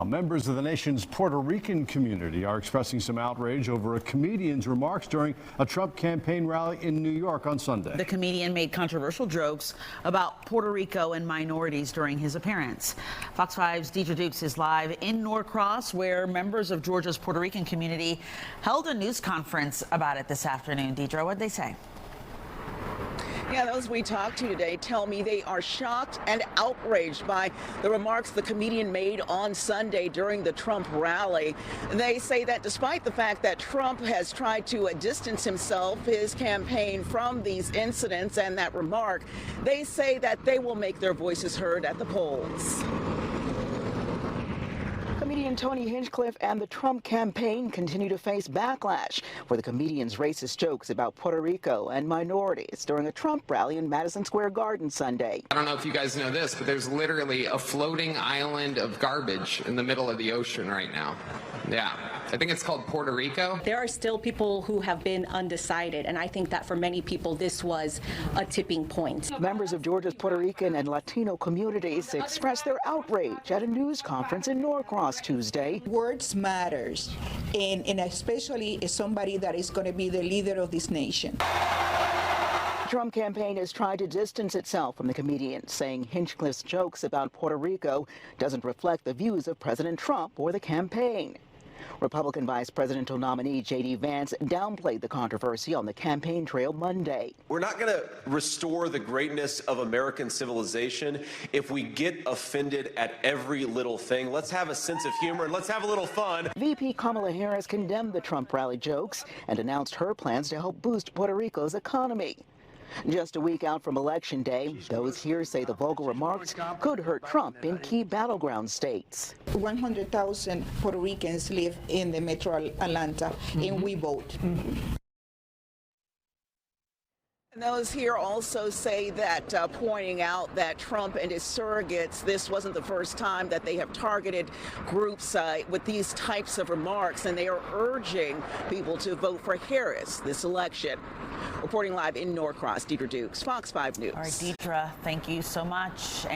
Members of the nation's Puerto Rican community are expressing some outrage over a comedian's remarks during a Trump campaign rally in New York on Sunday. The comedian made controversial jokes about Puerto Rico and minorities during his appearance. Fox 5's Deidre Dukes is live in Norcross, where members of Georgia's Puerto Rican community held a news conference about it this afternoon. Deidre, what'd they say? Yeah, those we talked to today tell me they are shocked and outraged by the remarks the comedian made on Sunday during the Trump rally. They say that despite the fact that Trump has tried to distance himself, his campaign, from these incidents and that remark, they say that they will make their voices heard at the polls. Comedian Tony Hinchcliffe and the Trump campaign continue to face backlash for the comedian's racist jokes about Puerto Rico and minorities during a Trump rally in Madison Square Garden Sunday. I don't know if you guys know this, but there's literally a floating island of garbage in the middle of the ocean right now. Yeah, I think it's called Puerto Rico. There are still people who have been undecided, and I think that for many people this was a tipping point. Members of Georgia's Puerto Rican and Latino communities expressed their outrage at a news conference in Norcross Tuesday. Words matters, and especially as somebody that is going to be the leader of this nation. The Trump campaign has tried to distance itself from the comedian, saying Hinchcliffe's jokes about Puerto Rico doesn't reflect the views of President Trump or the campaign. Republican vice presidential nominee J.D. Vance downplayed the controversy on the campaign trail Monday. We're not going to restore the greatness of American civilization if we get offended at every little thing. Let's have a sense of humor and let's have a little fun. VP Kamala Harris condemned the Trump rally jokes and announced her plans to help boost Puerto Rico's economy. Just a week out from Election Day, those here say the vulgar remarks could hurt Trump in key battleground states. 100,000 Puerto Ricans live in the metro Atlanta, and we vote. And those here also say that, pointing out that Trump and his surrogates, this wasn't the first time that they have targeted groups with these types of remarks, and they are urging people to vote for Harris this election. Reporting live in Norcross, Deidre Dukes, Fox 5 News. All right, Deidre, thank you so much.